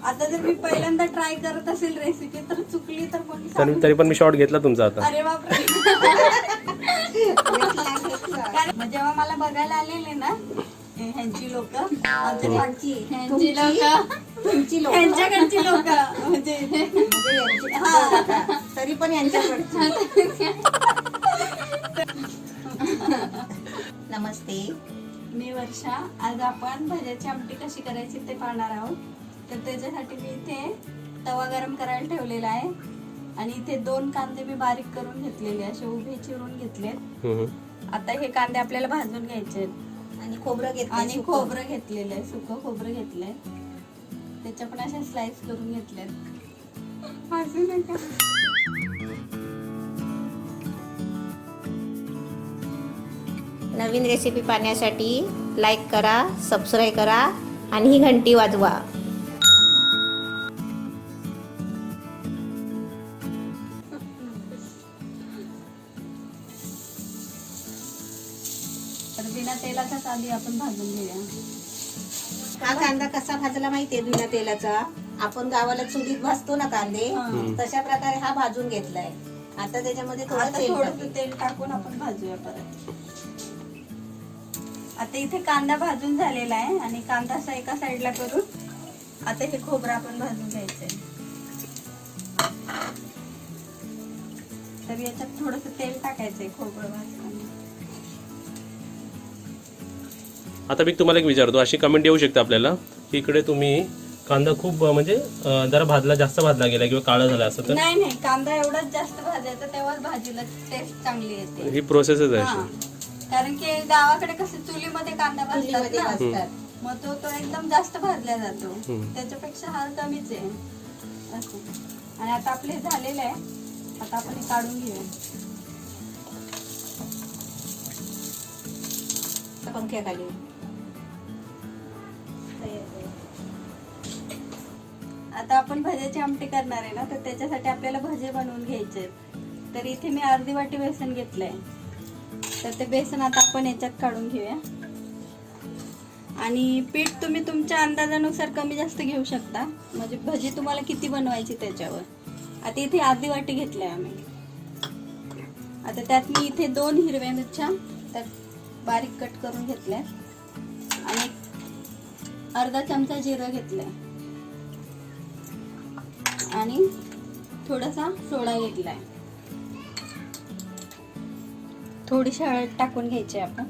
आता जर मी पहिल्यांदा ट्राय करत असेल रेसिपी तर चुकली तर मग तरी पण मी शॉर्ट घेतला तुमचा आता. अरे बापरे. कारण जेव्हा मला बघायला आलेले ना ह्यांची लोक ह्यांच्याकडची लोक म्हणजे तरी पण यांच्याकडची. नमस्ते, मी वर्षा. आज आपण भज्याची आमटी कशी करायची ते पाहणार आहोत. तर त्याच्यासाठी मी इथे तवा गरम करायला ठेवलेला आहे आणि इथे 2 कांदे मी बारीक करून घेतलेले असे उभे चिरून घेतले. आता हे कांदे आपल्याला भाजून घ्यायचे आणि खोबरं घेतलं आणि खोबरं घेतलेलं आहे, सुकं खोबरं घेतलंय. त्याच्या पण अशा स्लाइस करून घेतल्यात. हसू नका. नवीन रेसिपी पाहण्यासाठी लाईक करा, सबस्क्राईब करा आणि ही घंटी वाजवा. तर बिना तेलाचाच आधी आपण भाजून घेऊया. हा कांदा कसा भाजला माहितीये? बिना तेलाचा. आपण गावाला चुलीत भाजतो ना कांदे, तशा प्रकारे हा भाजून घेतलाय. आता त्याच्यामध्ये थोडं तेल टाकून आपण भाजूया परत. आता इथे कांदा भाजून झालेला आहे आणि कांदा असा एका साईडला करून आता हे खोबरं आपण भाजून घ्यायचंय. तर याच्यात थोडस तेल टाकायचंय खोबरं भाजताना. आता मी तुम्हाला एक विचारतो, अशी कमेंट येऊ शकते आपल्याला की इकडे तुम्ही कांदा खूप म्हणजे जरा भाजला, जास्त भाजला गेला किंवा काळा झाला असं. तर नाही नाही, कांदा एवढाच जास्त भाजायचा तेव्हाच भाजीला टेस्ट चांगली येते. ही प्रोसेसच आहे अशी. कारण की गावाकडे कसं चुलीमध्ये कांदा भाजतात ना, भाजतात. मग तो एकदम जास्त भाजला जातो. त्याच्यापेक्षा हा कमीच आहे असं. आणि आता आपले झालेलं आहे, आता आपण हे काढून घेऊया. पंख्याखाली. आता आपण भज्याची आमटी करणार आहे ना, तर त्याच्यासाठी आपल्याला भजे बनवून घ्यायचे आहेत. तर इथे मी अर्धी वाटी बेसन घेतलंय. तर ते बेसन आता आपण याच्यात काढून घेऊया. आणि पीठ तुम्ही तुमच्या अंदाजानुसार कमी जास्त घेऊ शकता, म्हणजे भजी तुम्हाला किती बनवायची त्याच्यावर. आता इथे अर्धी वाटी घेतलंय आम्ही. आता त्यात मी इथे 2 हिरव्या मिरच्या त्यात बारीक कट करून घेतल्या आणि अर्धा चमचा जिरं घेतलंय आणि थोडासा सोडा घेतलाय. थोडीशी हळद टाकून घ्यायची आपण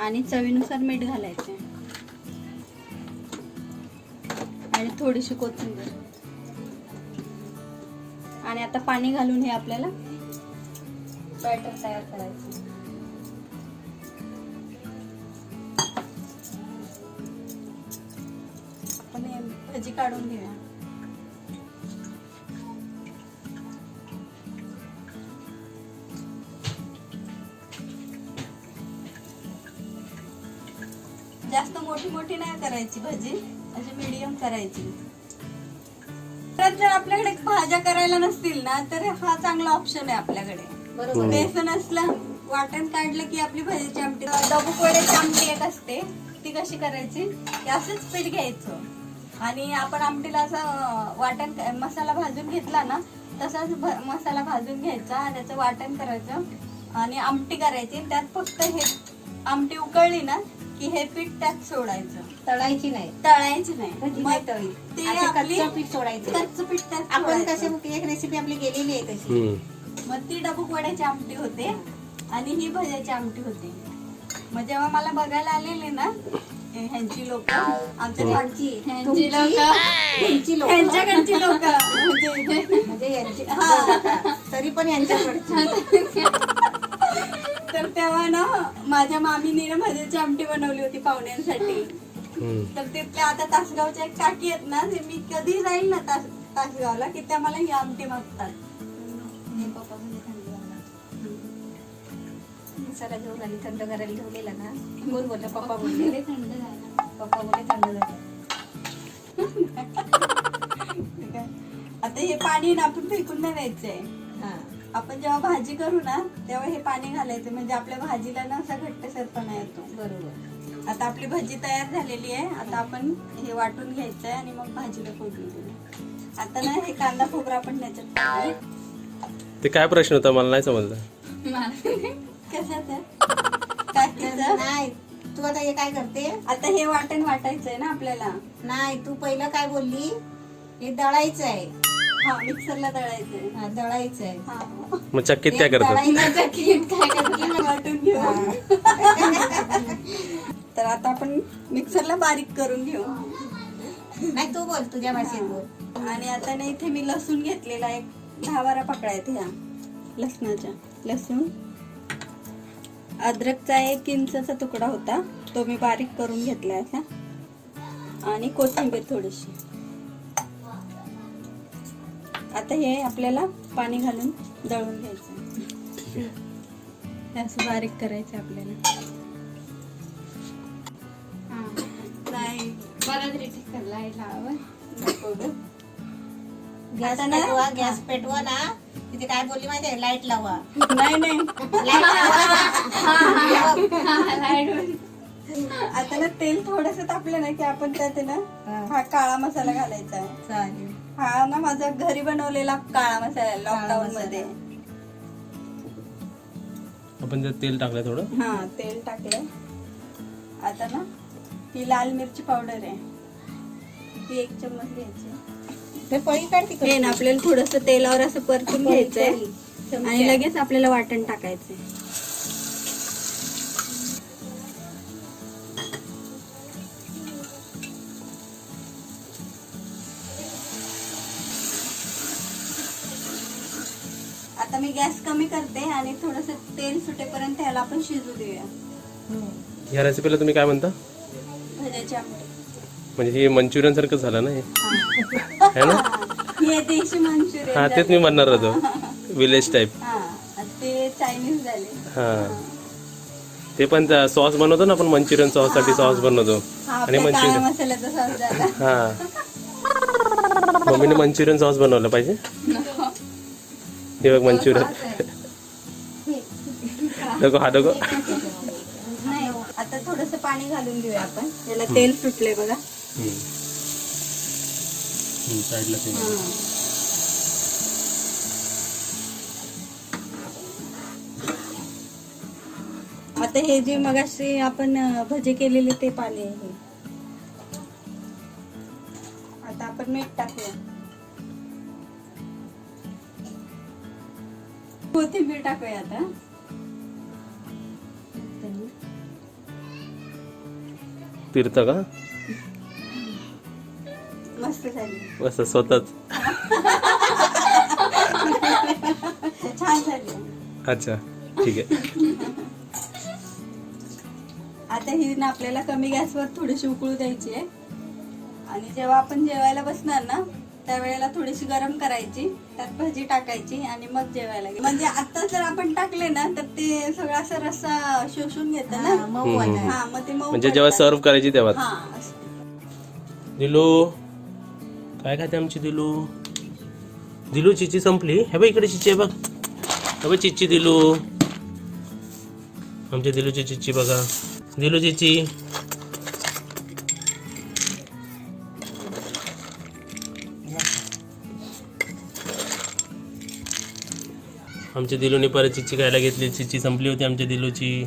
आणि चवीनुसार मीठ घालायचे आणि थोडीशी कोथिंबीर. आणि आता पाणी घालून हे आपल्याला बॅटर तयार करायचं. आपण हे भजी काढून घेऊया. जास्त मोठी मोठी नाही करायची भजी, अशी मीडियम करायची. तर जर आपल्याकडे भाज्या करायला नसतील ना, तर हा चांगला ऑप्शन आहे आपल्याकडे. बरोबर. बेसन असलं, वाटण काढलं की आपली भजीची आमटी. डबूक वड्याची आमटी एक असते, ती कशी करायची? असंच पीठ घ्यायचं आणि आपण आमटीला असं वाटण मसाला भाजून घेतला ना, तसाच मसाला भाजून घ्यायचा आणि त्याचं वाटण करायचं आणि आमटी करायची. त्यात फक्त हे आमटी उकळली ना की हे पीठ त्यात सोडायचं. तळायची नाही, तळायची नाही. मग तळी ते असे आपली कच्चं पीठ सोडायचं. कच्चं पीठ त्यात आपण सोडायचं. कसे एक रेसिपी आपली गेलेली आहे तशी. मग ती डबूक वड्याची आमटी होते आणि ही भज्याची आमटी होती. मग जेव्हा मला बघायला आलेले ना ह्यांची लोक, आमच्या ह्यांची लोक, ह्यांच्याकडची लोक म्हणजे यांची. तरी पण यांच्याकडची. तर तेव्हा ना माझ्या मामीने ना भज्याची आमटी बनवली होती पाहुण्यांसाठी. तर ते आता तासगावच्या एक काकी आहेत ना, ते मी कधी जाईल ना तासगावला की त्या मला ही आमटी मागतात. पप्पा म्हणजे थंड मसाला घेऊन आली, थंड करायला ठेवलेला ना. कोण बोललं? पप्पा बोलले थंड झाला. पप्पा बोलले थंड झाला. आता हे पाणी ना आपण फेकून नाही द्यायचंय. आपण जेव्हा भाजी करू ना तेव्हा हे पाणी घालायचं, म्हणजे आपल्या भाजीला ना असा घट्टसरपणा येतो. बरोबर. आता आपली भजी तयार झालेली आहे. आता आपण हे वाटून घ्यायचं आहे आणि मग भाजीला फोडणी देऊ. आता ना हे कांदा खोबरा आपण त्याच्यात टाकूया. ते काय प्रश्न होता मला नाही समजलं. कशाचं काय त्याचं? नाही तू आता हे काय करते? आता हे वाटण वाटायचंय ना आपल्याला. नाही तू पहिलं काय बोलली? हे दळायचं आहे. हा मिक्सरला दळायचंय. हा दळायचं आहे. हा मग चक्कीत काय करतो? दळायचं की काय चक्कीला वाटून घेऊ. तर आता आपण मिक्सरला बारीक करून घेऊ. नाही तू बोल तुझ्या भाषेत बोल. आणि आता ना इथे मी लसूण घेतलेला एक 10-12 पकड्या आहेत ह्या लसणाच्या. लसूण, अद्रकचा 1 इंचचा तुकडा होता तो मी बारीक करून घेतला असा. आणि कोथिंबीर थोडीशी. आता हे आपल्याला पाणी घालून दळून घ्यायचं. हे असं बारीक करायचं आपल्याला. नाही नको गं. गॅस आता ना- पेटवा, गॅस पेटवा ना. तिथे काय बोलली माहितीये? लाईट लावा. नाही लाईट लावा. आता ना तेल थोडस तापलं ना की आपण त्यात आहे ना हा काळा मसाला घालायचा आहे. चालेल. हा ना माझा घरी बनवलेला काळा मसाला आहे लॉकडाऊन मसाला. मध्ये. आपण त्यात तेल टाकलं थोडं. हा तेल टाकलंय. आता ना ही लाल मिरची पावडर आहे ही 1 चम्मच घ्यायची. ते पळी काढ तिकडे. हे ना आपल्याला थोडस तेलावर असं परतून घ्यायचंय आणि लगेच आपल्याला वाटण टाकायचंय. आता मी गॅस कमी करते आणि थोडस तेल सुटेपर्यंत ह्याला आपण शिजू देऊया. या रेसिपीला तुम्ही काय म्हणता? भज्याची आमटी. म्हणजे हे मंचुरियन सारखं झालं ना हे, है ना? हे देशी मंचुरियन. हा तेच मी म्हणणार होतो, विलेज टाईप. हा ते चायनीज झाले. हा ते पण सॉस बनवतो ना आपण, मंचुरियन सॉस साठी सॉस बनवतो. हा आणि आपल्या काळ्या मंचुरियन, मसाल्याचा सॉस झाला. हा मम्मीने मंचुरियन सॉस बनवलं पाहिजे. हे बघ मंचुरियन. नको हा नको. नाही आता थोडस पाणी घालून घेऊया आपण. याला तेल सुटले बघा. साईडला तेल. आता हे जे मगाशी आपण भजे केलेले ते पाणी आहे. आता आपण मीठ टाकूया. कोथिंबीर टाकूया आता. तीर्थ का मस्त झाली. मस्त स्वतःच. छान झाली. अच्छा ठीक आहे. आता ही ना आपल्याला कमी गॅसवर थोडीशी उकळू द्यायची आहे. आणि जेव्हा आपण जेवायला बसणार ना त्यावेळेला थोडीशी गरम करायची, त्यात भजी टाकायची आणि मग जेवायला घ्यायची. म्हणजे आता जर आपण टाकले ना तर ते सगळं असं रस्सा शोषून घेतं ना. मऊ वाटणार. हा मग ते मऊ म्हणजे जेव्हा पडतात. सर्व करायची तेव्हा. हा असं. दिलू काय खाते आमची दिलू? दिलू चिची संपली. हे बघ इकडे चिची आहे बघ. हे बघ चिची दिलू. आमच्या दिलूची चिची बघा. दिलू चिची. आमच्या दिलूने परत चिची खायला घेतली. चिची संपली होती आमच्या दिलूची.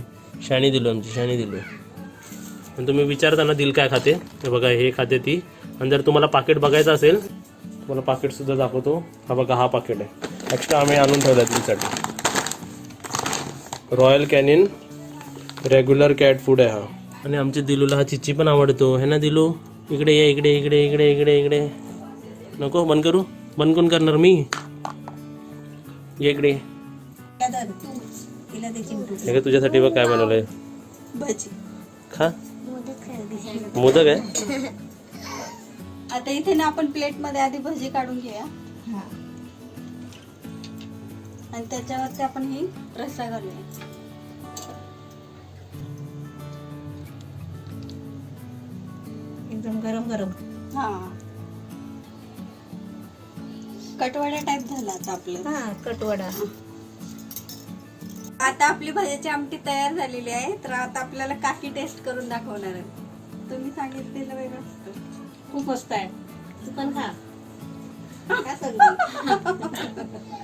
शाणी दिलू आमची, शाणी दिलू. आणि तुम्ही विचारता ना दिल काय खाते, हे बघा हे खाते ती. आणि जर तुम्हाला पाकिट बघायचं असेल तुम्हाला पाकिट सुद्धा दाखवतो. हा बघा हा पाकिट आहे, एक्स्ट्रा आम्ही आणून ठेवला तुमच्यासाठी. Royal Canin regular cat food आहे हा. आणि आमच्या दिलूला हा चिच्ची पण आवडतो, है ना दिलू? इकडे ये, इकडे इकडे इकडे इकडे इकडे. नको बंद करू? बंद कोण करणार? मी. ये इकडे. तिला ते चिमटू. हे का तुझ्यासाठी बघ काय बनवलंय. भजी खा. मोदक आहे. आता इथे ना आपण प्लेट मध्ये आधी भजी काढून घेऊया आणि त्याच्यावरती आपण ही रस्सा घालूया. एकदम गरम गरम. हा कटवडा टाइप झाला आता आपलं. हा कटवडा. आता आपली भज्याची आमटी तयार झालेली आहे. तर आता आपल्याला काकी टेस्ट करून दाखवणार आहे. तुम्ही सांगितलेलं वेगळं असतं. खूप मस्त आहे. तू पण खा. खा सगळी.